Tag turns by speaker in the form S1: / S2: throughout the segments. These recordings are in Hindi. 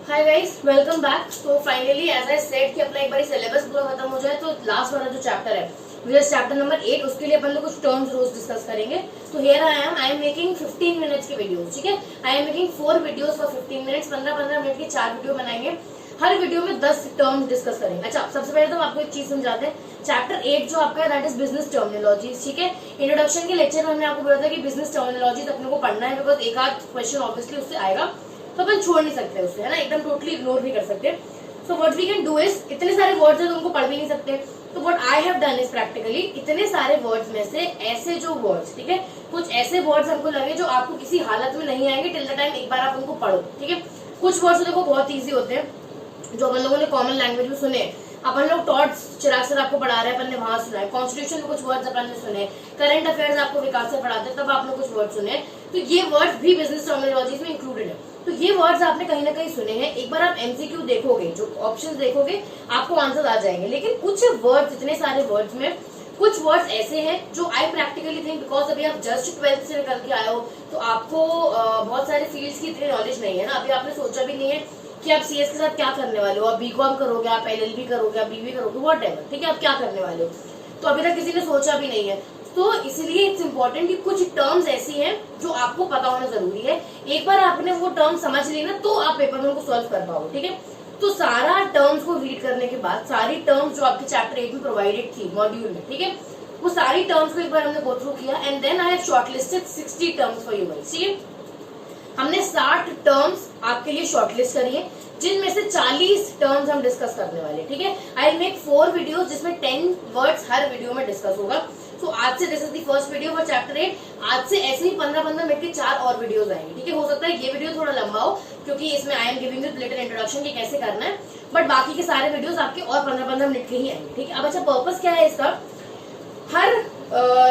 S1: Hi guys, welcome back. तो फाइनली एज आई सेड कि अपना एक बार सिलेबस पूरा खत्म हो जाए तो लास्ट वाला जो चैप्टर है विच इज चैप्टर नंबर 8, उसके लिए अपन लोग कुछ टर्म्स रोज डिस्कस करेंगे। तो here I am making 15 minutes की वीडियोस। ठीक है, I am making 4 videos for 15 minutes. 15-15 minute की 4 वीडियो बनाएंगे। हर वीडियो में 10 टर्म्स डिस्कस करेंगे। अच्छा, सबसे पहले तो आपको एक चीज समझाते हैं। चैप्टर 8 जो आपका है दैट इज बिजनेस टर्मिनोलॉजी। ठीक है, इंट्रोडक्शन के लेक्चर में हमने आपको बोला था कि बिजनेस टर्मिनोलॉजी अपने को पढ़ना है, बिकॉज एक आध क्वेश्चन ऑब्वियसली उससे आएगा, तो अपन छोड़ नहीं सकते उससे, है ना, एकदम टोटली इग्नोर नहीं कर सकते। So what we can do is, इतने सारे वर्ड्स है तो उनको पढ़ भी नहीं सकते, तो what I have done is practically इतने सारे वर्ड्स में से ऐसे जो वर्ड्स, ठीक है, कुछ ऐसे वर्ड्स हमको लगे जो आपको किसी हालत में नहीं आएंगे टिल द टाइम एक बार आप उनको पढ़ो। ठीक है, कुछ वर्ड्स देखो बहुत ईजी होते हैं जो अपन लोगों ने कॉमन लैंग्वेज में सुने। अपन लोग टॉट्स चिराग सर आपको पढ़ा रहे हैं, अपन ने वहां सुना है। कॉन्स्टिट्यूशन में कुछ वर्ड्स अपन ने सुने। करंट अफेयर्स आपको विकास से पढ़ाते हैं, तब आपने कुछ वर्ड सुने। तो ये वर्ड्स भी बिजनेस टर्मिनोलॉजी में इंक्लूडेड है। तो ये वर्ड्स आपने कहीं ना कहीं सुने हैं। एक बार आप एमसीक्यू देखोगे, जो ऑप्शंस देखोगे, आपको आंसर आ जाएंगे। लेकिन कुछ वर्ड्स, इतने सारे वर्ड्स में कुछ वर्ड्स ऐसे हैं जो आई प्रैक्टिकली थिंक, बिकॉज अभी आप जस्ट 12th से निकल के आए हो तो आपको बहुत सारे फील्ड्स की इतनी नॉलेज नहीं है ना। अभी आपने सोचा भी नहीं है कि आप सीएस के साथ क्या करने वाले हो। आप बीकॉम करोगे, आप एलएलबी करोगे, आप बीबी करोगे, व्हाटएवर। ठीक है, आप क्या करने वाले हो तो अभी तक किसी ने सोचा भी नहीं है। तो इसलिए इट्स इम्पोर्टेंट कि कुछ टर्म्स ऐसी हैं जो आपको पता होना जरूरी है। एक बार आपने वो टर्म समझ ली ना तो आप पेपर में उनको सॉल्व कर पाओगे। ठीक है, तो सारा टर्म्स को रीड करने के बाद सारी टर्म्स जो आपके चैप्टर 8 में प्रोवाइडेड थी मॉड्यूल में, ठीक है, वो सारी टर्म्स को एक बार हमने गो थ्रू किया and then I have shortlisted 60 terms for you guys. ठीक है, हमने 60 टर्म्स आपके लिए शॉर्टलिस्ट करी है, जिनमें से 40 टर्म्स हम डिस्कस करने वाले। ठीक है, आई विल मेक 4 वीडियोस जिसमें 10 वर्ड्स हर वीडियो में डिस्कस होगा। सो आज से this is the first video for chapter 8। आज से ऐसे ही 15-15 मिनट की 4 और वीडियोस आएंगी। ठीक है, हो सकता है ये वीडियो थोड़ा लंबा हो क्योंकि इसमें I am giving you little introduction कि कैसे करना है, बट बाकी के सारे वीडियोस आपके और 15-15 मिनट के ही आएंगे। ठीक है, अब अच्छा पर्पस क्या है इसका, हर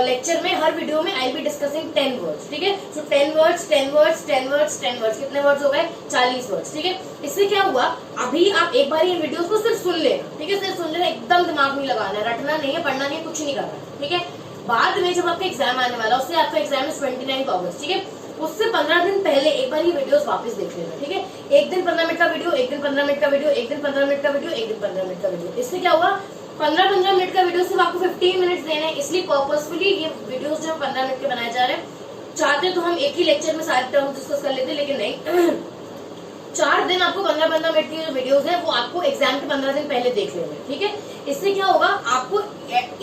S1: लेक्चर में, हर वीडियो में आई बी डिस्कसिंग 10 वर्ड्स। ठीक है, सो 10 वर्ड्स 10 वर्ड्स 10 वर्ड्स 10 वर्ड्स, कितने वर्ड्स हो गए, 40 वर्ड्स। ठीक है, इससे क्या हुआ, अभी आप एक बार ये वीडियोस को सिर्फ सुन लेना। ठीक है, सिर्फ सुन लेना, एकदम दिमाग नहीं लगाना है, रटना नहीं है, पढ़ना नहीं है, कुछ नहीं करना। ठीक है, बाद में जब आपका एग्जाम आने वाला, उससे आपका एग्जाम है 29 अगस्त। ठीक है, उससे 15 दिन पहले एक बार ये वीडियोस वापस देख लेना। ठीक है, एक दिन 15 मिनट का वीडियो, एक दिन 15 मिनट का वीडियो, एक दिन 15 मिनट का वीडियो, एक दिन 15 मिनट का वीडियो। इससे क्या हुआ, 15-15 मिनट का वीडियो सिर्फ आपको 15 मिनट्स देने हैं। इसलिए पर्पसफुली ये वीडियोस जो 15 मिनट के बनाए जा रहे हैं। चाहते तो हम एक ही लेक्चर में सारे टर्म्स डिस्कस कर लेते, लेकिन नहीं 4 दिन आपको 15-15 मिनट की जो वीडियोस है वो आपको एग्जाम के 15 दिन पहले देख लेना है। ठीक है, इससे क्या होगा, आपको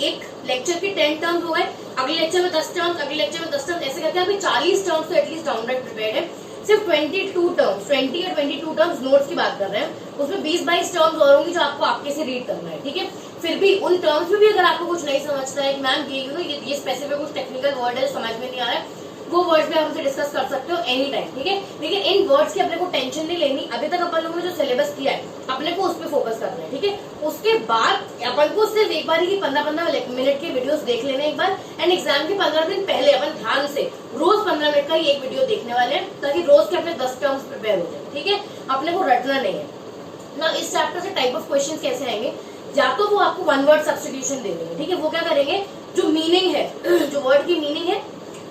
S1: एक लेक्चर के 10 टर्म्स हो गए, अगले लेक्चर में 10 टर्म्स, अगले लेक्चर में 10 टर्म्स, ऐसे करके अभी 40 टर्म्स तो एटलीस्ट डाउनलोड प्रिपेयर्ड है। सिर्फ 22 टर्म्स, 20 या 22 टर्म्स नोट्स की बात कर रहे हैं, उसमें 20-22 टर्म्स और होंगी जो आपको आपके से रीड करना है। ठीक है, फिर भी उन टर्म्स में भी अगर आपको कुछ नहीं समझता है कि मैम ये स्पेसिफिक कुछ टेक्निकल वर्ड है समझ में नहीं आ रहा है, वो वर्ड्स भी आप हमसे डिस्कस कर सकते हो एनी टाइम। ठीक है, लेकिन इन वर्ड्स की अपने को टेंशन नहीं लेनी। अभी तक अपन लोगों ने जो सिलेबस किया है अपने को उस पर फोकस करना है। ठीक है, उसके बाद अपन को सिर्फ एक बार ही 15-15 मिनट के वीडियोस देख लेने एक बार, एंड एग्जाम के 15 दिन पहले अपन ध्यान से रोज 15 मिनट का ही एक वीडियो देखने वाले हैं, ताकि रोज के अपने 10 टर्म्स प्रिपेयर हो जाए। ठीक है, अपने को रटना नहीं है ना। इस चैप्टर से टाइप ऑफ क्वेश्चन कैसे आएंगे, या तो वो आपको 1 वर्ड सब्स्टिट्यूशन दे देंगे। ठीक है, वो क्या करेंगे, जो मीनिंग है जो वर्ड की मीनिंग है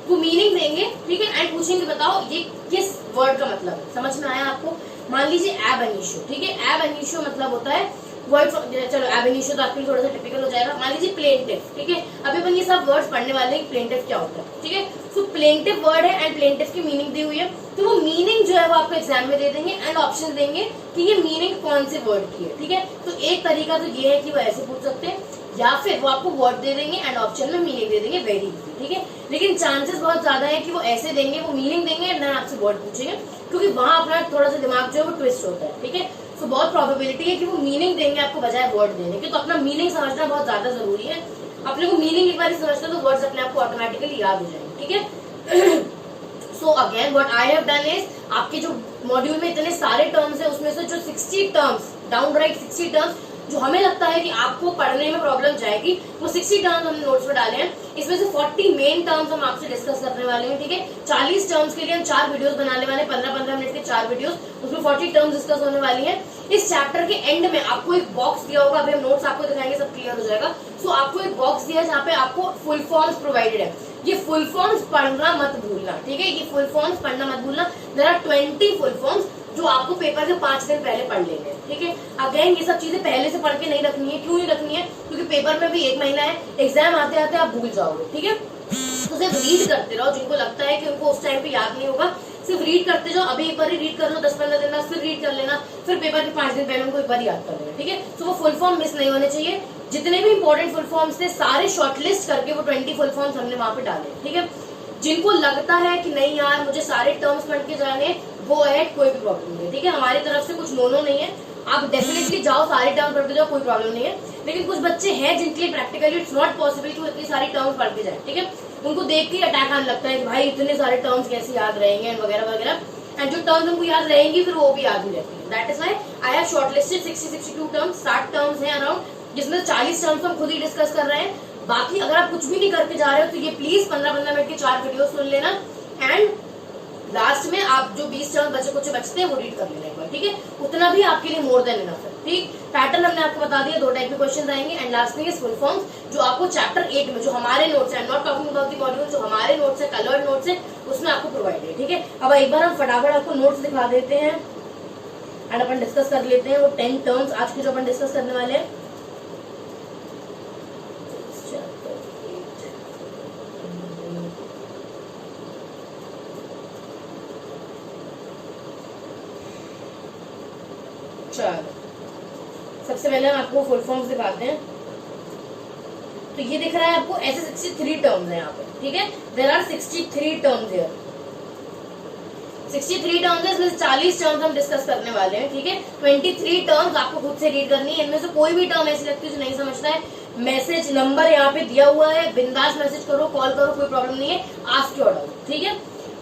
S1: वो मीनिंग देंगे। ठीक है, एंड पूछेंगे बताओ ये किस वर्ड का मतलब है। समझ में आया आपको, मान लीजिए एब एनिशियो। ठीक है, एब एनिशियो मतलब होता है वर्ड, चलो एब एनिशियो तो आपके लिए थोड़ा सा टिपिकल हो जाएगा। मान लीजिए प्लेंटिव। ठीक है, अभी अपन ये सब वर्ड्स पढ़ने वाले हैं, प्लेंटिव क्या होता है। ठीक है, सो प्लेंटिव वर्ड है एंड प्लेंटिव की मीनिंग दी हुई है, तो वो मीनिंग जो है वो आपको एग्जाम में दे देंगे एंड ऑप्शन देंगे कि ये मीनिंग कौन से वर्ड की है। ठीक है, तो एक तरीका तो ये है कि वो ऐसे पूछ सकते हैं, या फिर वो आपको वर्ड दे देंगे एंड ऑप्शन में मीनिंग दे देंगे, वेरी इजी। ठीक है, लेकिन चांसेस बहुत ज्यादा है कि वो ऐसे देंगे, वो मीनिंग देंगे एंड देन आपसे वर्ड पूछेंगे, क्योंकि वहां अपना थोड़ा सा दिमाग जो है वो ट्विस्ट होता है। ठीक है, तो बहुत प्रोबेबिलिटी है कि वो मीनिंग देंगे आपको बजाय वर्ड देने के। तो अपना मीनिंग समझना बहुत ज्यादा जरूरी है। अपने को मीनिंग एक बार समझते तो वर्ड्स अपने आपको ऑटोमेटिकली याद हो जाएंगे। ठीक है, so again what I have done is, आपके जो मॉड्यूल में इतने सारे टर्म्स है उसमें से जो 60 टर्म्स, डाउन राइट 60 टर्म्स जो हमें लगता है कि आपको पढ़ने में प्रॉब्लम जाएगी, वो 60 टर्म्स हमने नोट्स में डाले हैं। इसमें से 40 मेन टर्म्स हम आपसे डिस्कस करने वाले हैं। ठीक है, 40 टर्म्स के लिए हम 4 वीडियोस बनाने वाले हैं, 15-15 मिनट के 4 वीडियोस, उसमें 40 टर्म्स डिस्कस होने वाली हैं। इस चैप्टर के एंड में आपको एक बॉक्स दिया होगा, अभी हम नोट्स आपको दिखाएंगे, सब क्लियर हो जाएगा। सो आपको एक बॉक्स दिया है जहाँ पे आपको फुल फॉर्म्स प्रोवाइडेड है। ये फुल फॉर्म्स पढ़ना मत भूलना। ठीक है, ये फुल फॉर्म्स पढ़ना मत भूलना। There are 20 full forms. जो आपको पेपर के 5 दिन पहले पढ़ लेने हैं, ठीक है। अगेन ये सब चीजें पहले से पढ़ के नहीं रखनी है। क्यों नहीं रखनी है? क्योंकि पेपर में भी 1 महीना है, एग्जाम आते आते आप भूल जाओगे, ठीक है। तो सिर्फ रीड करते रहो, जिनको लगता है कि उनको उस टाइम पे याद नहीं होगा, सिर्फ रीड करते जाओ। अभी एक बार ही रीड कर लो 10-15 दिन बाद, फिर रीड कर लेना, फिर पेपर के 5 दिन पहले उनको एक बार याद कर लेना, ठीक है। तो वो फुल फॉर्म मिस नहीं होने चाहिए। जितने भी इंपॉर्टेंट फुल फॉर्म्स थे सारे शॉर्टलिस्ट करके वो 20 फुल फॉर्म्स हमने वहां पे डाले, ठीक है। जिनको लगता है कि नहीं यार मुझे सारे टर्म्स पढ़ के जाने, वो अहेड, कोई भी प्रॉब्लम नहीं है, ठीक है। हमारी तरफ से कुछ नो नहीं है, आप डेफिनेटली जाओ, सारे टर्म्स पढ़ के जाओ, कोई प्रॉब्लम नहीं है। लेकिन कुछ बच्चे हैं जिनके लिए प्रैक्टिकली इट्स नॉट पॉसिबल कि वो इतनी सारी टर्म्स पढ़ के जाए, ठीक है। उनको देख के अटैक आने लगता है कि भाई इतने सारे टर्म्स कैसे याद रहेंगे वगैरह वगैरह, एंड जो टर्म्स उनको याद रहेंगी फिर वो भी याद नहीं रहती है। That is why I have shortlisted 60-62 terms, 60 terms हैं अराउंड, जिसमें 40 टर्म्स हम खुद ही डिस्कस कर रहे हैं। बाकी अगर आप कुछ भी नहीं करके जा रहे हो तो ये प्लीज 15-15 मिनट के 4 वीडियो सुन लेना, एंड लास्ट में आप जो 20 टर्म बचे कुछ बचते हैं वो रीड कर लेना एक बार, ठीक है। उतना भी आपके लिए मोर देन इनफ है, ठीक। पैटर्न हमने आपको बता दिया, 2 टाइप के क्वेश्चन आएंगे, and last thing is full forms, जो आपको चैप्टर 8 में जो हमारे नोट्स है, not talking about the module, जो हमारे नोट्स है, कलर्ड नोट्स है, उसमें आपको प्रोवाइड है, ठीक है। अब एक बार हम फटाफट आपको नोट्स दिखा देते हैं एंड अपन डिस्कस कर लेते हैं वो 10 टर्म्स आज के जो अपन डिस्कस करने वाले हैं। सबसे पहले हम आपको फुल फॉर्म्स दिखाते हैं। तो ये दिख रहा है आपको, ऐसे 63 टर्म्स हैं यहाँ पे, ठीक है। There are 63 terms here, 63 terms है, इसमें से 40 टर्म्स हम डिस्कस करने वाले हैं, ठीक है। 23 टर्म्स आपको खुद से रीड करनी है। इनमें से कोई भी टर्म ऐसी लगती है जो नहीं समझता है, मैसेज नंबर यहाँ पे दिया हुआ है, बिंदास मैसेज करो, कॉल करो, कोई प्रॉब्लम नहीं है, आस्क योर डाउट, ठीक है।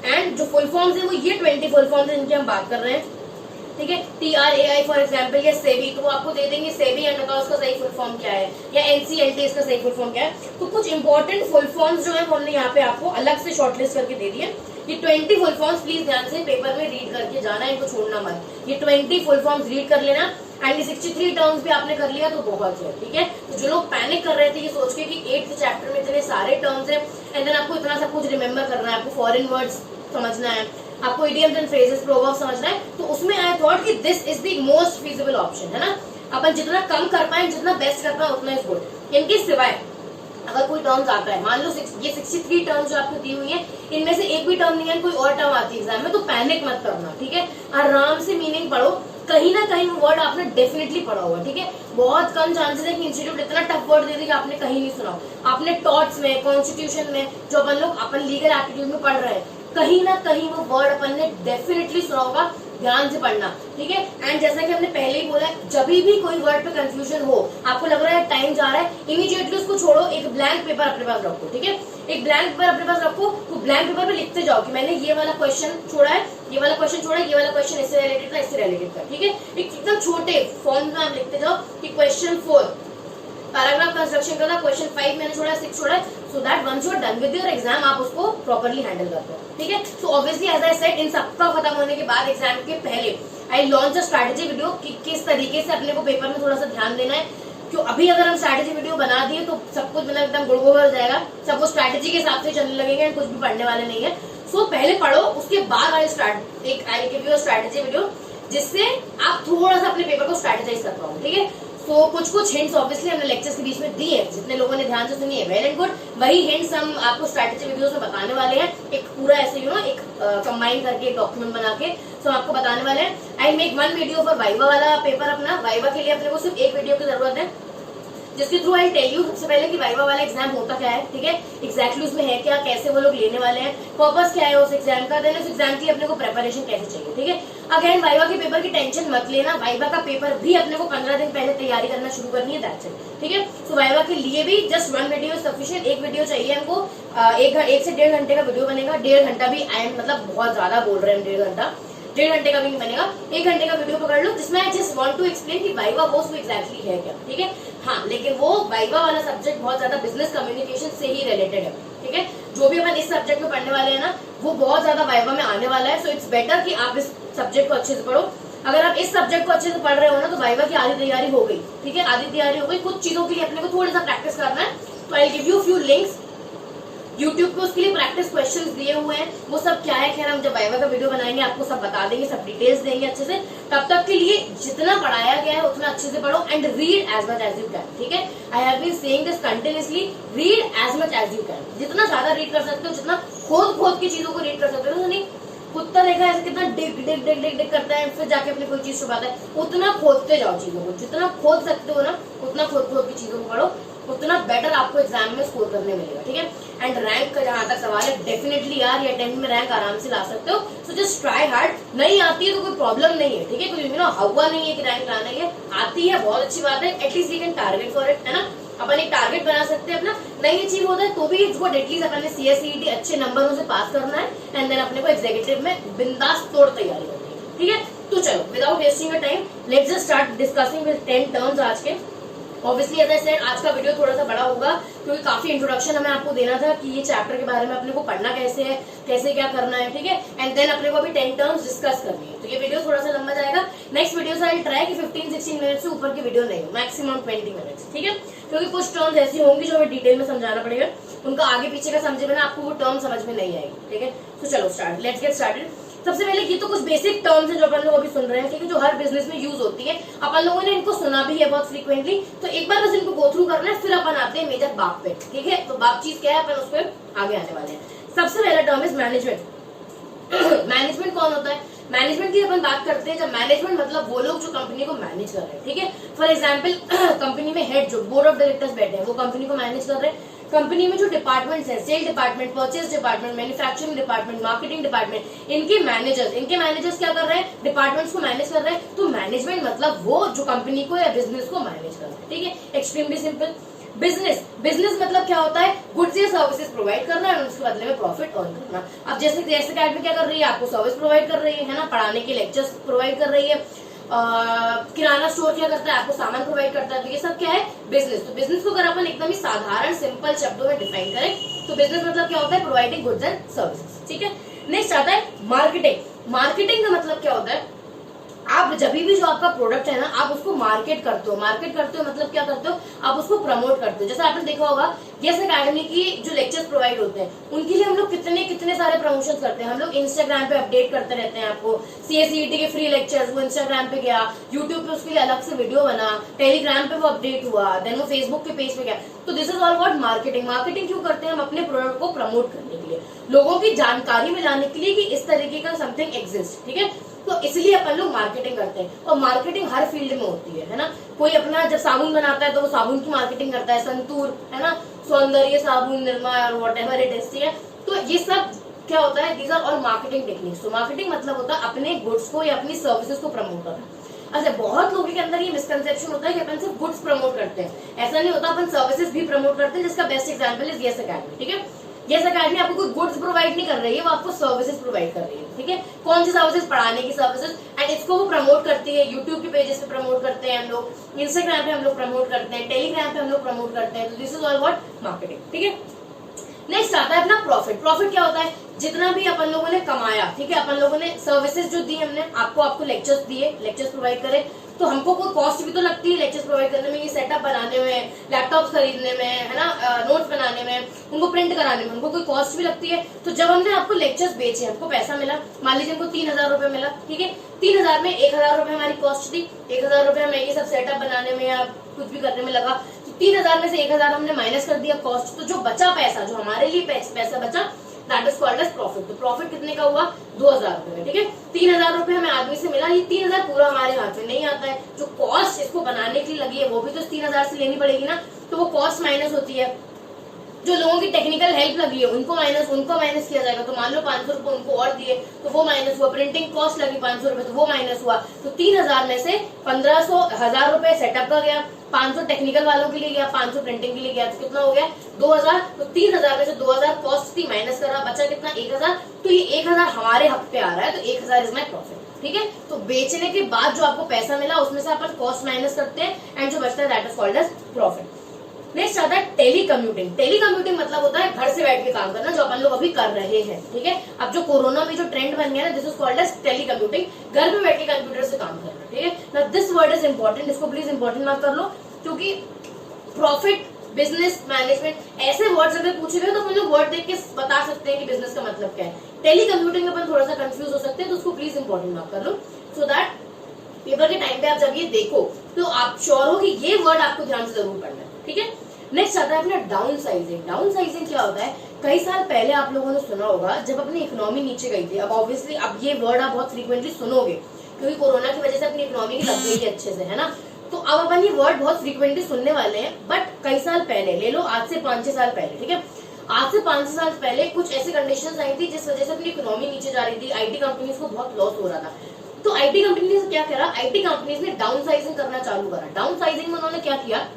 S1: एंड जो फुल फॉर्म्स है वो ये 20 फुल फॉर्म्स है जिनकी हम बात कर रहे हैं, ठीक है। TRAI फॉर एग्जाम्पल, या सेबी, तो वो आपको दे देंगे सेबी एंड बताओ उसका सही फुल फॉर्म क्या है, या NCLT इसका सही फुल फॉर्म क्या है। तो कुछ इंपॉर्टेंट फुल फॉर्म्स जो है वो हमने यहाँ पे आपको अलग से शॉर्टलिस्ट करके दे दिए। ये 20 फुल फॉर्म्स प्लीज ध्यान से पेपर में रीड करके जाना, इनको छोड़ना मत। ये 20 फुल फॉर्म्स रीड कर लेना, एंड ये 63 टर्म्स भी आपने कर लिया तो बहुत है, ठीक है। तो जो लोग पैनिक कर रहे थे ये सोच के कि 8th चैप्टर में इतने सारे टर्म्स है एंड देन आपको इतना सब कुछ रिमेम्बर करना है, आपको फॉरेन वर्ड्स समझना है, आपको इडियम्स एंड फ्रेजेस, प्रोवर्ब्स समझना है, तो उसमें आई थॉट कि this is the most feasible option, है ना। अपन जितना कम कर पाए, जितना बेस्ट कर पाए उतना इज गुड। इनके सिवाय अगर कोई टर्म्स आता है, मान लो ये 63 टर्म्स जो आपको दी हुई है, इनमें से एक भी टर्म नहीं है, कोई और टर्म आती है एग्जाम में, तो पैनिक मत करना, ठीक है। आराम से मीनिंग पढ़ो, कहीं ना कहीं वर्ड आपने डेफिनेटली पढ़ा होगा, ठीक है। बहुत कम चांसेस है कि इंस्टीट्यूट इतना टफ वर्ड दे दे कि आपने कहीं नहीं सुना। आपने टॉट्स में, कॉन्स्टिट्यूशन में, जो अपन लीगल एप्टीट्यूड में पढ़ रहे हैं, कहीं ना कहीं वो वर्ड अपन ने डेफिनेटली सुना होगा, ध्यान से पढ़ना, ठीक है। एंड जैसा कि हमने पहले ही बोला, जब भी कोई वर्ड पे कंफ्यूजन हो, आपको लग रहा है टाइम जा रहा है, इमीडिएटली उसको छोड़ो, एक ब्लैंक पेपर अपने पास रखो, ठीक है। एक ब्लैंक पेपर अपने पास रखो, तो ब्लैंक पेपर पे लिखते जाओ कि मैंने ये वाला क्वेश्चन छोड़ा है, ये वाला क्वेश्चन छोड़ा है, ये वाला क्वेश्चन इससे रिलेटेड था, इससे रिलेटेड था, ठीक है। एकदम छोटे फॉर्म में आप लिखते जाओ कि क्वेश्चन 4 पैराग्राफ कंस्ट्रक्शन का था, क्वेश्चन 5 मैंने छोड़ा, 6 छोड़ा है, so that once you are done with your exam आप उसको प्रॉपर्ली हैंडल करते हो, ठीक है। So obviously as I said, इन सबका खत्म होने के बाद एग्जाम के पहले I launch a strategy video कि किस तरीके से अपने को पेपर में थोड़ा सा ध्यान देना है। क्यों अभी अगर हम स्ट्रैटेजी वीडियो बना दिए तो सब कुछ मतलब एकदम गुड़गुड़ हो जाएगा, सब कुछ स्ट्रैटेजी के हिसाब से चलने लगेंगे, कुछ भी पढ़ने वाले नहीं है। सो पहले पढ़ो, उसके बाद I give you a strategy video, जिससे आप थोड़ा सा अपने पेपर को स्ट्रैटेजाइज कर पाओ, ठीक है। तो कुछ हिंट्स ऑब्वियसली हमने लेक्चर्स के बीच में दी है, जितने लोगों ने ध्यान से सुनी है वेल एंड गुड, वही हिंट्स हम आपको स्ट्रैटेजी वीडियोस में बताने वाले हैं, एक पूरा ऐसे एक कंबाइन करके एक डॉक्यूमेंट बना के सो आपको बताने वाले हैं। I make 1 video for viva वाला पेपर, अपना वाइवा के लिए अपने को सिर्फ एक वीडियो की जरूरत है, जिसके थ्रू आई टेल यू सबसे पहले कि वाइवा वाला एग्जाम होता क्या है, ठीक है, एग्जैक्टली उसमें है क्या, कैसे वो लोग लेने वाले हैं, पर्पस क्या है उस एग्जाम का, देन उस एग्जाम की अपने को प्रिपरेशन कैसे चाहिए, ठीक है। अगेन वाइवा के पेपर की टेंशन मत लेना, वाइवा का पेपर भी अपने को 15 दिन पहले तैयारी करना शुरू करनी है, दैट्स इट, ठीक है। सो वाइवा के लिए भी जस्ट 1 वीडियो सफिशिएंट, एक वीडियो चाहिए हमको, 1 से 1.5 घंटे का वीडियो बनेगा, 1.5 घंटा भी आई एम मतलब बहुत ज्यादा बोल रहे हैं, 1.5 घंटे का भी नहीं बनेगा, 1 घंटे का वीडियो पकड़ लो, जिसमें I just want to explain कि वाइवा वो एग्जैक्टली है क्या, ठीक है। हाँ, लेकिन वो वाइवा वाला सब्जेक्ट बहुत ज्यादा बिजनेस कम्युनिकेशन से ही रिलेटेड है, ठीक है। जो भी अपन इस सब्जेक्ट में पढ़ने वाले हैं ना, वो बहुत ज्यादा वाइवा में आने वाला है, सो इट्स बेटर कि आप इस सब्जेक्ट को अच्छे से पढ़ो। अगर आप इस सब्जेक्ट को अच्छे से पढ़ रहे हो ना, तो वाइवा की आधी तैयारी हो गई, ठीक है, आधी तैयारी हो गई। कुछ चीजों के लिए अपने को थोड़ा सा प्रैक्टिस करना है, तो I give you few links YouTube पे उसके लिए प्रैक्टिस क्वेश्चंस दिए हुए हैं, वो सब क्या है, खैर हम जब वाइवा का वीडियो बनाएंगे आपको सब बता देंगे, सब डिटेल्स देंगे अच्छे से। तब तक के लिए जितना पढ़ाया गया है उतना अच्छे से पढ़ो and read as much as you can, ठीक है। I have been saying this continuously, read as much as you can, जितना ज्यादा रीड कर सकते हो, जितना खोद की चीजों को रीड कर सकते हो, नहीं कुत्ता देखा ऐसे कितना डिग डिग डिग डिग डिग करता है, फिर जाके अपनी कोई चीज छुपाता है, उतना खोदते जाओ चीजों को, जितना खोद सकते हो ना उतना खोद की चीजों को पढ़ो, उतना बेटर आपको एग्जाम में स्कोर करने मिलेगा, ठीक है। एंड रैंक का जहां तक सवाल है, डेफिनेटली यार ये 10 में रैंक आराम से ला सकते हो, सो जस्ट ट्राई हार्ड। नहीं आती है तो कोई प्रॉब्लम नहीं है, ठीक है, कोई हवा नहीं है कि रैंक लाना है, आती है बहुत अच्छी बात है, at least you can target for it, है ना। अपन एक टारगेट बना सकते हैं अपना, नहीं अचीव होता है तो भी इसको एटलीस्ट अपन ने CSET अच्छे नंबरों से पास करना है एंड देन अपने को एग्जीक्यूटिव में बिंदास तोड़ तैयारी करनी है, ठीक है। तो चलो without wasting your time let's just start discussing with 10 terms आज के। ऑब्वियसली एज आई सेड आज का वीडियो थोड़ा सा बड़ा होगा क्योंकि काफी इंट्रोडक्शन हमें आपको देना था कि ये चैप्टर के बारे में अपने को पढ़ना कैसे है, कैसे क्या करना है, ठीक है। एंड देन अपने को अभी 10 टर्म्स डिस्कस करनी है, तो ये वीडियो थोड़ा सा लंबा जाएगा। नेक्स्ट वीडियो से आई ट्राई कि 15-16 मिनट से ऊपर की वीडियो नहीं हो, मैक्सिमम 20 मिनट्स, ठीक है, क्योंकि कुछ टर्म्स ऐसी होंगी जो हमें डिटेल में समझाना पड़ेगा, उनका आगे पीछे का समझे बिना आपको वो टर्म समझ में नहीं आएगी, ठीक है। तो चलो स्टार्ट, लेट्स गेट स्टार्टेड। सबसे पहले ये तो कुछ बेसिक टर्म्स हैं जो अपन लोग अभी सुन रहे हैं, ठीक है, जो हर बिजनेस में यूज होती है, अपन लोगों ने इनको सुना भी है बहुत फ्रीक्वेंटली, तो एक बार बस इनको गो थ्रू करना है, फिर अपन आते हैं मेजर बाप पे, ठीक है। तो बाप चीज क्या है, अपन उस पर आगे आने वाले हैं। सबसे पहला टर्म इज मैनेजमेंट। मैनेजमेंट कौन होता है? मैनेजमेंट की अपन बात करते हैं जब मैनेजमेंट मतलब वो लोग जो कंपनी को मैनेज कर रहे हैं, ठीक है। फॉर एग्जाम्पल कंपनी में हेड जो बोर्ड ऑफ डायरेक्टर्स बैठे हैं वो कंपनी को मैनेज कर रहे हैं। कंपनी में जो डिपार्टमेंट्स हैं, sale department, purchase department, manufacturing department, marketing department, इनके मैनेजर्स क्या कर रहे हैं? डिपार्टमेंट्स को मैनेज कर रहे हैं। तो मैनेजमेंट मतलब वो जो कंपनी को या बिजनेस को मैनेज कर रहे हैं, ठीक है। Extremely simple. बिजनेस मतलब क्या होता है? गुड्स या सर्विसेज प्रोवाइड करना और उसके बदले में प्रॉफिट अर्न करना। अब जैसे अकेडमी क्या कर रही है? आपको सर्विस प्रोवाइड कर रही है ना, पढ़ाने के लेक्चर्स प्रोवाइड कर रही है। किराना स्टोर क्या करता है? आपको सामान प्रोवाइड करता है। तो ये सब क्या है? बिजनेस। तो बिजनेस को अगर अपन एकदम ही साधारण सिंपल शब्दों में डिफाइन करें तो बिजनेस मतलब क्या होता है? प्रोवाइडिंग गुड्स एंड सर्विसेज, ठीक है। नेक्स्ट आता है मार्केटिंग। मार्केटिंग का मतलब क्या होता है? आप जब भी जो आपका प्रोडक्ट है ना, आप उसको मार्केट करते हो। मार्केट करते हो मतलब क्या करते हो? आप उसको प्रमोट करते हो। जैसे आपने देखा होगा यस अकेडमी की जो लेक्चर्स प्रोवाइड होते हैं उनके लिए हम लोग कितने सारे प्रमोशन करते हैं। हम लोग इंस्टाग्राम पे अपडेट करते रहते हैं आपको, CSET के फ्री लेक्चर्स वो इंस्टाग्राम पे गया, यूट्यूब पे उसके लिए अलग से वीडियो बना, टेलीग्राम पे वो अपडेट हुआ, देन वो फेसबुक के पेज पे गया। तो this is all about marketing. Marketing क्यों करते हैं? हम अपने प्रोडक्ट को प्रमोट करने के लिए, लोगों की जानकारी में लाने के लिए कि इस तरीके का समथिंग एग्जिस्ट, ठीक है। तो इसलिए अपन लोग मार्केटिंग करते हैं और मार्केटिंग हर फील्ड में होती है ना। कोई अपना जब साबुन बनाता है तो वो साबुन की मार्केटिंग करता है, संतूर है ना, सौंदर्य साबुन, निर्मा और व्हाटएवर इट इज, है। तो ये सब क्या होता है? These are all marketing techniques. तो मार्केटिंग मतलब होता है अपने गुड्स को या अपनी सर्विसेज को प्रमोट करना। अच्छा, बहुत लोगों के अंदर ये मिसकंसेप्शन होता है कि अपन सिर्फ गुड्स प्रमोट करते हैं, ऐसा नहीं होता, अपन सर्विसेज भी प्रमोट करते हैं, जिसका best example is yes academy, ठीक है। यस अकेडमी आपको कोई गुड्स प्रोवाइड नहीं कर रही है, वो आपको सर्विसेज प्रोवाइड कर रही है, ठीक है। कौन सी सर्विसेज? पढ़ाने की सर्विसेज, एंड इसको वो प्रमोट करती है। यूट्यूब के पेजेस पे प्रमोट करते हैं हम लोग, इंस्टाग्राम पे हम लोग प्रमोट करते हैं, टेलीग्राम पे हम लोग प्रमोट करते हैं। तो this is all about marketing, ठीक है। नेक्स्ट आता है अपना प्रॉफिट। प्रॉफिट क्या होता है? जितना भी अपन लोगों ने कमाया, ठीक है, अपन लोगों ने सर्विसेज जो दी, हमने आपको लेक्चर्स दिए, लेक्चर्स प्रोवाइड करे, तो हमको कोई कॉस्ट भी तो लगती है लेक्चर्स प्रोवाइड करने में, ये सेटअप बनाने में, लैपटॉप खरीदने में, है ना, नोट्स बनाने में, उनको प्रिंट कराने में, उनको कोई कॉस्ट भी लगती है। तो जब हमने आपको लेक्चर्स बेचे, हमको पैसा मिला, मान लीजिए हमको 3000 रुपए मिला, ठीक है। 3000 में 1000 रुपए हमारी कॉस्ट थी, 1000 रुपए हमें ये सब सेटअप बनाने में या कुछ भी करने में लगा। तो 3000 में से 1000 हमने माइनस कर दिया कॉस्ट, तो जो बचा पैसा, जो हमारे लिए पैसा बचा, that is called as profit. तो प्रॉफिट कितने का हुआ? 2000 रुपए, ठीक है। 3000 रुपए हमें आदमी से मिला, ये 3000 पूरा हमारे हाथ में नहीं आता है। जो कॉस्ट इसको बनाने के लिए लगी है वो भी तो 3000 से लेनी पड़ेगी ना, तो वो कॉस्ट माइनस होती है। जो लोगों की टेक्निकल हेल्प लगी है उनको माइनस किया जाएगा। तो मान लो 500 रुपए उनको और दिए तो वो माइनस हुआ, प्रिंटिंग कॉस्ट लगी 500 रुपए तो वो माइनस हुआ। तो 3000 में से 1000 रुपए सेटअप का गया, 500 टेक्निकल वालों के लिए गया, 500 प्रिंटिंग के लिए गया, तो कितना हो गया? 2000। तो 3000 में से 2000 कॉस्ट थी, माइनस करा, बचा कितना? 1000। तो ये 1000 हमारे हक पे आ रहा है, तो 1000 इज माई प्रॉफिट, ठीक है। तो बेचने के बाद जो आपको पैसा मिला उसमें से अपन कॉस्ट माइनस करते हैं एंड जो बचता है that is called as profit. Next आता है टेलीकम्यूटिंग। टेलीकम्यूटिंग मतलब होता है घर से बैठ के काम करना, जो अपन लोग अभी कर रहे हैं, ठीक है। अब जो कोरोना में जो ट्रेंड बन गया ना, this is called as telecommuting, घर पे बैठ के कंप्यूटर से काम करना, ठीक है ना। दिस वर्ड इज इंपॉर्टेंट, इसको प्लीज इंपॉर्टेंट मत कर लो, क्योंकि प्रॉफिट बिजनेस मैनेजमेंट, ऐसे वर्ड्स अगर पूछे गए तो हम लोग वर्ड देख के बता सकते हैं कि बिजनेस का मतलब क्या है। टेली कंप्यूटिंग में अपन थोड़ा सा कंफ्यूज हो सकते हैं, तो उसको प्लीज इंपॉर्टेंट मार्क कर लो, सो दैट पेपर के टाइम पे आप जब ये देखो तो आप श्योर हो कि ये वर्ड आपको ध्यान से जरूर पढ़ना है, ठीक है। नेक्स्ट आता है अपना डाउन साइजिंग। डाउन साइजिंग क्या होता है, कई साल पहले आप लोगों ने सुना होगा जब अपनी इकोनॉमी नीचे गई थी। अब ऑब्वियसली अब ये वर्ड आप बहुत फ्रीक्वेंटली सुनोगे क्योंकि कोरोना की वजह से अपनी इकोनॉमी की लग गई है अच्छे से, है ना। तो अब अपन ये वर्ड बहुत फ्रीक्वेंटली सुनने वाले हैं, बट कई साल पहले ले लो, आज से 5-6 साल पहले, ठीक है, आज से 5-6 साल पहले कुछ ऐसी कंडीशंस आई थी जिस वजह से अपनी इकोनॉमी नीचे जा रही थी, आईटी कंपनीज को बहुत लॉस हो रहा था। तो आईटी कंपनी ने क्या करा, आईटी कंपनीज ने डाउन साइजिंग करना चालू करा। डाउन साइजिंग में उन्होंने क्या किया,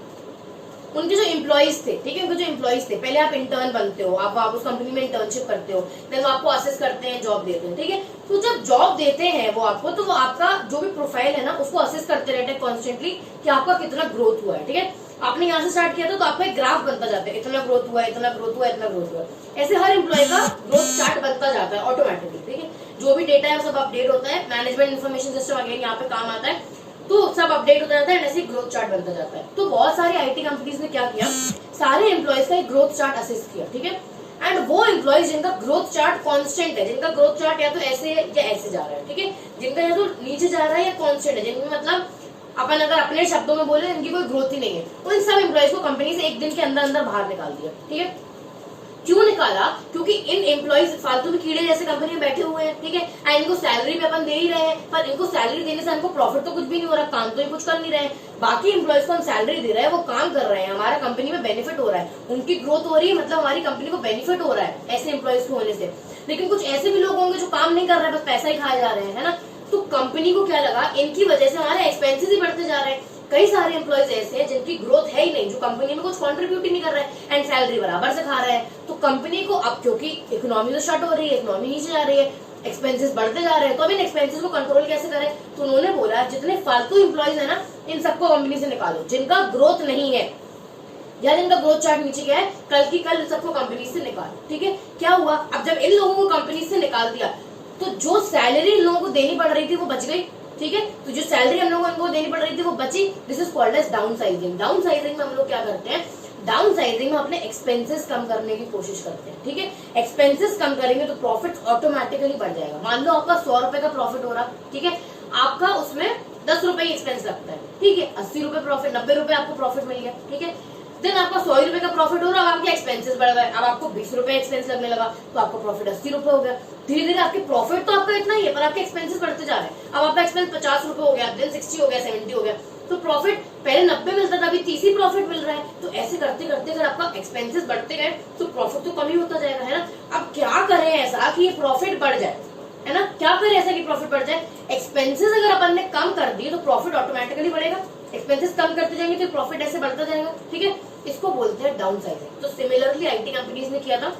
S1: उनके जो एम्प्लॉइज थे, ठीक है, उनके जो एम्प्लॉइज थे, पहले आप इंटर्न बनते हो, आप उस कंपनी में इंटर्नशिप करते हो, देन वो आपको असेस करते हैं, जॉब देते हैं, ठीक है। तो जब जॉब देते हैं वो आपको, तो वो आपका जो भी प्रोफाइल है ना उसको असेस करते रहते हैं कॉन्स्टेंटली कि आपका कितना ग्रोथ हुआ है, ठीक है। आपने यहाँ से स्टार्ट किया था तो आपका एक ग्राफ बनता जाता है, इतना ग्रोथ हुआ, इतना ग्रोथ हुआ, इतना ग्रोथ हुआ, ऐसे हर एम्प्लॉय का ग्रोथ चार्ट बनता जाता है ऑटोमेटिकली, ठीक है। जो भी डेटा है वो सब अपडेट होता है, मैनेजमेंट इन्फॉर्मेशन सिस्टम अगेन यहाँ पे काम आता है, तो सब अपडेट होता जाता है, ऐसे ग्रोथ चार्ट बनता जाता है। तो बहुत सारी आईटी कंपनीज ने क्या किया, सारे एम्प्लॉयज का एक ग्रोथ चार्ट असेस किया, ठीक है। एंड वो एम्प्लॉयज जिनका ग्रोथ चार्ट कांस्टेंट है, जिनका ग्रोथ चार्ट या तो ऐसे या ऐसे जा रहा है, ठीक है, जिनका या तो नीचे जा रहा है या कांस्टेंट है, जिनमें मतलब अपन अगर अपने शब्दों में बोले इनकी कोई ग्रोथ ही नहीं है, उन सब एम्प्लॉयज को कंपनी से एक दिन के अंदर अंदर बाहर निकाल दिया, ठीक है। क्यों निकाला, क्योंकि इन एम्प्लॉइज फालतू में कीड़े जैसे कंपनी में बैठे हुए हैं, ठीक है, एंड इनको सैलरी पे अपन दे ही रहे हैं, पर इनको सैलरी देने से हमको प्रॉफिट तो कुछ भी नहीं हो रहा, काम तो ये कुछ कर नहीं रहे हैं। बाकी एम्प्लॉइज को हम सैलरी दे रहे हैं, वो काम कर रहे हैं, हमारा कंपनी में बेनिफिट हो रहा है, उनकी ग्रोथ हो रही है, मतलब हमारी कंपनी को बेनिफिट हो रहा है ऐसे एम्प्लॉइज को होने से। लेकिन कुछ ऐसे भी लोग होंगे जो काम नहीं कर रहे हैं, बस पैसा ही खाए जा रहे हैं, है ना। तो कंपनी को क्या लगा, इनकी वजह से हमारे एक्सपेंसेस ही बढ़ते जा रहे हैं। कई सारे एम्प्लॉइज ऐसे हैं जिनकी ग्रोथ है ही नहीं, जो कंपनी में कुछ कंट्रीब्यूट ही नहीं कर रहे हैं एंड सैलरी बराबर से खा रहे हैं। तो कंपनी को अब क्योंकि इकोनॉमी तो स्टार्ट हो रही है, इकोनॉमी नीचे जा रही है, एक्सपेंसेस बढ़ते जा रहे हैं, तो अब इन एक्सपेंसेस को कंट्रोल कैसे करें। तो उन्होंने बोला जितने फालतू एम्प्लॉइज है ना, इन सबको कंपनी से निकालो, जिनका ग्रोथ नहीं है या जिनका ग्रोथ चार्ट नीचे गया है, कल की कल सबको कंपनी से निकालो, ठीक है। क्या हुआ, अब जब इन लोगों को कंपनी से निकाल दिया तो जो सैलरी इन लोगों को देनी पड़ रही थी वो बच गई, ठीक है। तो जो सैलरी हम लोगों को देनी पड़ रही थी वो बची, this is called as downsizing. Downsizing में हम लोग क्या करते हैं, डाउन साइजिंग में अपने एक्सपेंसेस कम करने की कोशिश करते हैं, ठीक है। एक्सपेंसेस कम करेंगे तो प्रॉफिट ऑटोमेटिकली बढ़ जाएगा। मान लो आपका 100 रुपए का प्रॉफिट हो रहा, ठीक है, आपका उसमें 10 रुपए एक्सपेंस लगता है, ठीक है, 80 रुपए प्रॉफिट, 90 रुपए आपको प्रॉफिट मिल गया, ठीक है। देन आपका 100 रुपए का प्रॉफिट हो रहा, अब आपके एक्सपेंसेस बढ़ गए, अब आपको 20 रुपए एक्सपेंस लगने लगा, तो आपका प्रॉफिट 80 रुपए हो गया। धीरे धीरे आपके प्रॉफिट तो आपका इतना ही है, पर आपके एक्सपेंसेस बढ़ते जा रहे हैं। अब आपका एक्सपेंस 50 रुपए हो गया, देन 60 हो गया, 70 हो गया, तो प्रॉफिट पहले 90 मिलता था, अभी 30 ही प्रॉफिट मिल रहा है। तो ऐसे करते करते अगर आपका एक्सपेंसेस बढ़ते गए तो प्रॉफिट तो कम ही होता जाएगा, है ना। अब क्या करें ऐसा कि ये प्रॉफिट बढ़ जाए, है ना, क्या करें ऐसा कि प्रॉफिट बढ़ जाए। एक्सपेंसेस अगर अपन ने कम कर दिए तो प्रॉफिट ऑटोमेटिकली बढ़ेगा, एक्सपेंसेस कम करते जाएंगे तो प्रॉफिट ऐसे बढ़ता जाएगा, ठीक है। इसको बोलते हैं डाउन साइजिंग। तो सिमिलरली आईटी कंपनीज ने किया था,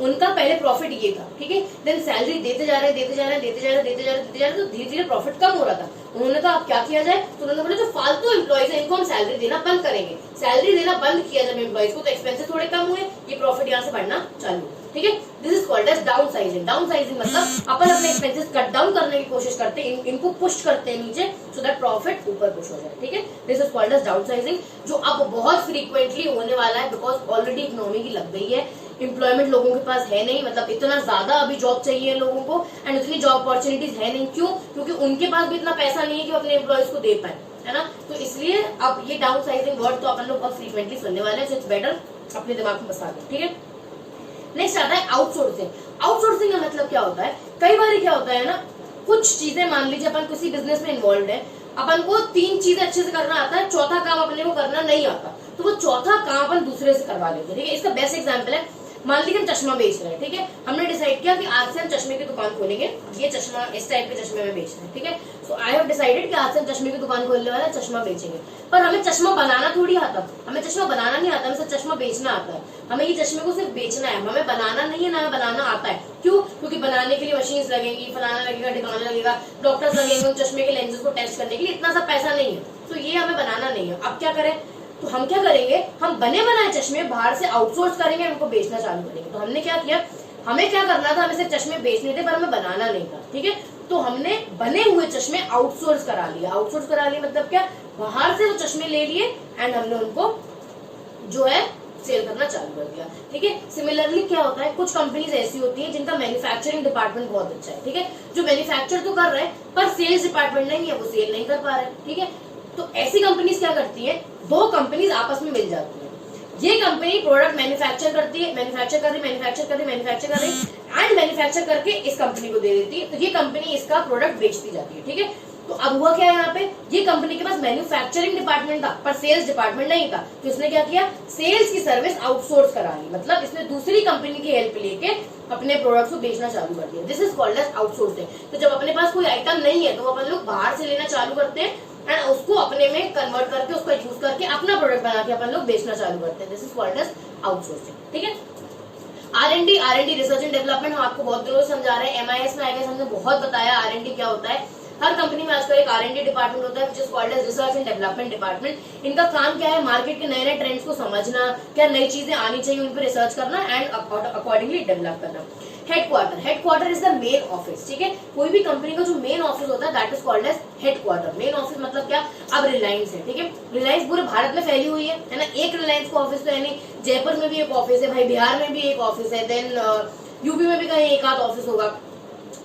S1: उनका पहले प्रॉफिट ये था, ठीक है, देन सैलरी देते जा रहे हैं, देते जा रहे हैं, देते जा रहे हैं, देते जा रहे हैं, देते जा रहे हैं, तो धीरे धीरे प्रॉफिट कम हो रहा था। उन्होंने कहा अब क्या किया जाए, तो उन्होंने बोला जो फालतू एम्प्लॉइज है इनको हम सैलरी देना बंद करेंगे। सैलरी देना बंद किया जब एम्प्लॉइज को, तो एक्सपेंसेस थोड़े कम हुए, ये प्रॉफिट यहाँ से बढ़ना चालू, ठीक है। This is called as downsizing. Downsizing मतलब अपन अपने एक्सपेंसेस कट डाउन करने की कोशिश करते हैं, इनको पुश करते हैं नीचे, सो दैट प्रॉफिट ऊपर पुश हो जाए, ठीक है। This is called as downsizing, जो अब बहुत फ्रीक्वेंटली होने वाला है, बिकॉज ऑलरेडी इकोनॉमी की लग गई है, एम्प्लॉयमेंट लोगों के पास है नहीं, मतलब इतना ज्यादा अभी जॉब चाहिए लोगों को एंड उतनी जॉब अपॉर्चुनिटीज है नहीं। क्यों, क्योंकि उनके पास भी इतना पैसा नहीं है कि अपने एम्प्लॉयज को दे पाए, है ना। तो इसलिए अब ये डाउन साइजिंग वर्ड तो अपन लोग बहुत फ्रीक्वेंटली सुनने वाले हैं, सो इट्स बेटर अपने दिमाग में बसा दें, ठीक है। नेक्स्ट आता है आउटसोर्सिंग। आउटसोर्सिंग का मतलब क्या होता है, कई बार क्या होता है ना, कुछ चीजें मान लीजिए अपन किसी बिजनेस में इन्वॉल्व है, अपन को 3 चीजें अच्छे से करना आता है, चौथा काम अपने को करना नहीं आता, तो वो चौथा काम अपन दूसरे से करवा लेते हैं, ठीक है। इसका बेस्ट एग्जांपल है, मान लीजिए हम चश्मा बेच रहे हैं, ठीक है, हमने डिसाइड किया कि आज से हम चश्मे की दुकान खोलेंगे, ये चश्मा इस टाइप के चश्मे में बेच रहे हैं, ठीक है। सो आई हैव डिसाइडेड कि आज से हम चश्मे की दुकान खोलने वाला है, चश्मा बेचेंगे। पर हमें चश्मा बनाना थोड़ी आता, हमें चश्मा बनाना नहीं आता, हमें सिर्फ चश्मा बेचना आता है। हमें ये चश्मे को सिर्फ बेचना है, हमें बनाना नहीं है, ना हमें बनाना आता है। क्यों, क्योंकि बनाने के लिए मशीन्स लगेंगी, फलाना लगेगा, ठिकाना लगेगा, डॉक्टर्स लगेंगे उन चश्मे के लेंसेज को टेस्ट करने के लिए, इतना सा पैसा नहीं है, तो ये हमें बनाना नहीं है। अब क्या करें, तो हम क्या करेंगे, हम बने बनाए चश्मे बाहर से आउटसोर्स करेंगे, उनको बेचना चालू करेंगे। तो हमने क्या किया, हमें क्या करना था, हमें सिर्फ चश्मे बेचने थे पर हमें बनाना नहीं था, ठीक है। तो हमने बने हुए चश्मे आउटसोर्स करा लिया। आउटसोर्स करा लिया मतलब क्या, बाहर से वो चश्मे ले लिए एंड हमने उनको जो है सेल करना चालू कर दिया। ठीक है, सिमिलरली क्या होता है, कुछ कंपनीज ऐसी होती है जिनका मैन्युफैक्चरिंग डिपार्टमेंट बहुत अच्छा है। ठीक है, जो मैन्युफैक्चर तो कर रहे हैं पर सेल्स डिपार्टमेंट नहीं है, वो सेल नहीं कर पा रहे। ठीक है, तो ऐसी कंपनीज क्या करती है, दो कंपनीज आपस में मिल जाती है। ये कंपनी प्रोडक्ट मैन्युफैक्चर करती है, मैन्युफैक्चर कर रही एंड मैन्युफैक्चर करके इस कंपनी को दे देती है, तो ये कंपनी इसका प्रोडक्ट बेचती जाती है। ठीक है, तो अब हुआ क्या है, यहाँ पे ये कंपनी के पास मैन्युफैक्चरिंग डिपार्टमेंट था पर सेल्स डिपार्टमेंट नहीं था, तो इसने क्या किया, सेल्स की सर्विस आउटसोर्स करा ली, मतलब इसने दूसरी कंपनी की हेल्प लेके अपने प्रोडक्ट्स को बेचना चालू कर दिया। This is called as outsourcing. तो जब अपने पास कोई आइटम नहीं है तो अपन लोग बाहर से लेना चालू करते हैं एंड उसको अपने में कन्वर्ट करके उसका यूज करके अपना प्रोडक्ट बना के अपन लोग बेचना चालू करते हैं। This is called as outsourcing. ठीक है, R&D रिसर्च एंड डेवलपमेंट हम आपको बहुत दिनों से समझा रहे हैं, MIS में आएगा, हमने बहुत बताया R&D क्या होता है। हर कंपनी में आजकल एक R&D डिपार्टमेंट होता है which is called as research and development department. इनका काम क्या है, मार्केट के नए नए ट्रेंड्स को समझना, क्या नई चीजें आनी चाहिए उन पर रिसर्च करना एंड अकॉर्डिंगली डेवलप करना। Headquarter is the main office. ठीक है, कोई भी कंपनी का जो मेन ऑफिस होता है that is called as headquarter. Main office मतलब क्या, अब रिलायंस है, ठीक है, रिलायंस पूरे भारत में फैली हुई है ना, एक रिलायंस का ऑफिस तो है नहीं, जयपुर में भी एक ऑफिस है भाई, बिहार में भी एक ऑफिस है, देन यूपी में भी कहीं एक आध ऑफिस होगा,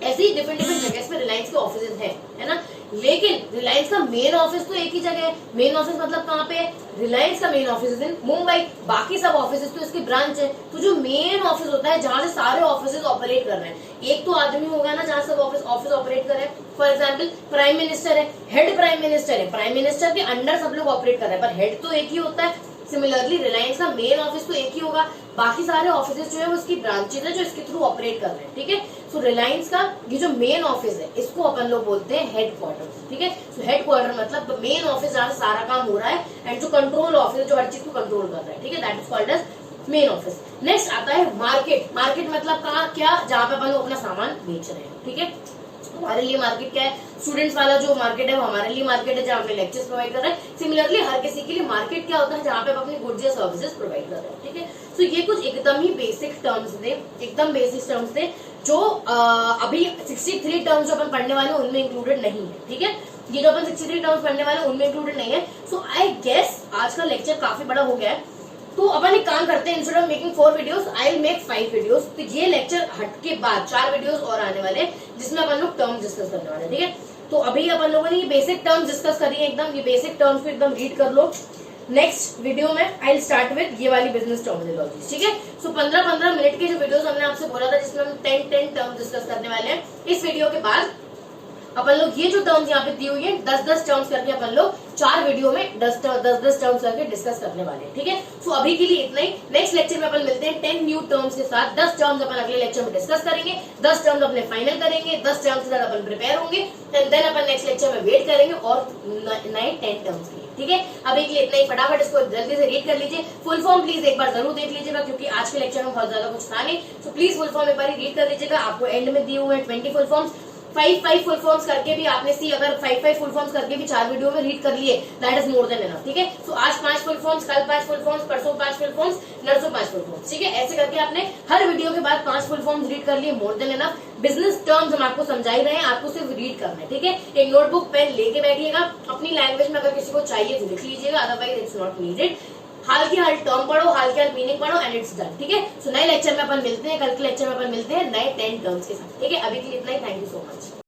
S1: ऐसे ही डिफरेंट जगह पे रिलायंस के ऑफिस है ना। लेकिन रिलायंस का मेन ऑफिस तो एक ही जगह है। मेन ऑफिस मतलब कहाँ पे है, रिलायंस का main office is in Mumbai, बाकी सब ऑफिस तो इसके ब्रांच है। तो जो मेन ऑफिस होता है जहाँ से सारे ऑफिस ऑपरेट कर रहे हैं, एक तो आदमी होगा ना जहाँ सब ऑफिस ऑपरेट कर रहे हैं। फॉर एग्जाम्पल प्राइम मिनिस्टर है, हेड प्राइम मिनिस्टर है, प्राइम मिनिस्टर के अंडर सब लोग ऑपरेट कर रहे हैं पर हेड तो एक ही होता है। सिमिलरली रिलायंस का मेन ऑफिस तो एक ही होगा, बाकी सारे ऑफिस जो है वो इसकी ब्रांचेज है जो इसके थ्रू ऑपरेट कर रहे हैं। ठीक है, सो रिलायंस का ये जो मेन ऑफिस है इसको अपन लोग बोलते हैं हेडक्वार्टर। ठीक है, सो हेडक्वार्टर मतलब मेन ऑफिस जहाँ से सारा काम हो रहा है एंड जो कंट्रोल ऑफिस जो हर चीज को कंट्रोल कर रहा है। ठीक है, that is called as main office. Next आता है मार्केट। मार्केट मतलब कहाँ, क्या, जहाँ पे अपन लोग अपना सामान बेच रहे हैं। ठीक है, हमारे लिए मार्केट क्या है, स्टूडेंट्स वाला जो मार्केट है वो हमारे लिए मार्केट है जहाँ पे लेक्चर्स प्रोवाइड कर रहे हैं। सिमिलरली हर किसी के लिए मार्केट क्या होता है, जहाँ पे आप अपनी गुड्स या सर्विसेज प्रोवाइड कर रहे हैं। ठीक है, सो ये कुछ एकदम ही बेसिक टर्म्स थे, एकदम बेसिक टर्म्स थे जो अभी 63 टर्म्स जो अपन पढ़ने वाले हैं उनमें इंक्लूडेड नहीं है। ठीक है, ये जो अपन 63 टर्म्स पढ़ने वाले हैं उनमें इंक्लूडेड नहीं है। सो आई गेस आज का लेक्चर काफी बड़ा हो गया है, तो अपन एक काम करते हैं, instead of making 4 videos I will make 5 videos. तो ये लेक्चर हट के बाद 4 वीडियोस और आने वाले जिसमें अपन लोग टर्म्स डिस्कस करने वाले हैं। ठीक है, तो अभी अपन लोगों ने ये बेसिक टर्म्स डिस्कस करी है, एकदम ये बेसिक टर्म्स को एकदम रीड कर लो। नेक्स्ट वीडियो में आई विल स्टार्ट विद ये वाली बिजनेस टर्मिनोलॉजी। ठीक है, सो 15-15 मिनट के जो वीडियोस हमने आपसे बोला था जिसमें हम 10 टर्म्स डिस्कस करने वाले हैं, इस वीडियो के बाद अपन लोग ये जो टर्म्स यहाँ पे दी हुई है 10-10 टर्म्स करके अपन लोग 4 वीडियो में 10-10 टर्म्स करके डिस्कस करने वाले हैं। ठीक है, सो अभी के लिए इतना ही। नेक्स्ट लेक्चर में अपन मिलते हैं 10 न्यू टर्म्स के साथ। 10 टर्म्स अपन अगले लेक्चर में डिस्कस करेंगे, 10 टर्म्स अपने फाइनल करेंगे, 10 टर्म्स के साथ अपन प्रिपेयर होंगे, देन अपन नेक्स्ट लेक्चर में वेट करेंगे और नए 10 टर्म्स के लिए। ठीक है, अभी के लिए इतना ही। फटाफट इसको जल्दी से रीड कर लीजिए। फुल फॉर्म प्लीज एक बार जरूर देख लीजिएगा क्योंकि आज के लेक्चर में बहुत ज्यादा कुछ था नहीं, सो प्लीज फुल फॉर्म एक बार रीड कर लीजिएगा। आपको एंड में दिए हुए हैं 20 फुल फॉर्म्स, 5 फुल फॉर्म्स करके भी आपने सी अगर 5 फुल फॉर्म्स करके भी 4 वीडियो में रीड कर लिए, that is more than enough. ठीक है, सो आज 5 फुल फॉर्म्स, कल 5 फुल फॉर्म्स, परसों 5 फुल फॉर्म्स, नरसों 5 फुल फॉर्म्स। ठीक है, ऐसे करके आपने हर वीडियो के बाद 5 फुल फॉर्म्स रीड कर लिए, more than enough. Business terms हम आपको समझा ही रहे हैं, आपको सिर्फ रीड करना है। ठीक है, एक नोटबुक पेन लेके बैठिएगा, अपनी लैंग्वेज में अगर किसी को चाहिए तो लिख लीजिएगा, अदरवाइज इट्स नॉट नीडेड। हाल की हाल टर्म पढ़ो, हाल की हाल मीनिंग पढ़ो एंड इट्स डन। ठीक है, सो नए लेक्चर में अपन मिलते हैं, कल के लेक्चर में अपन मिलते हैं नए 10 टर्म्स के साथ। ठीक है, अभी के लिए इतना ही। Thank you so much.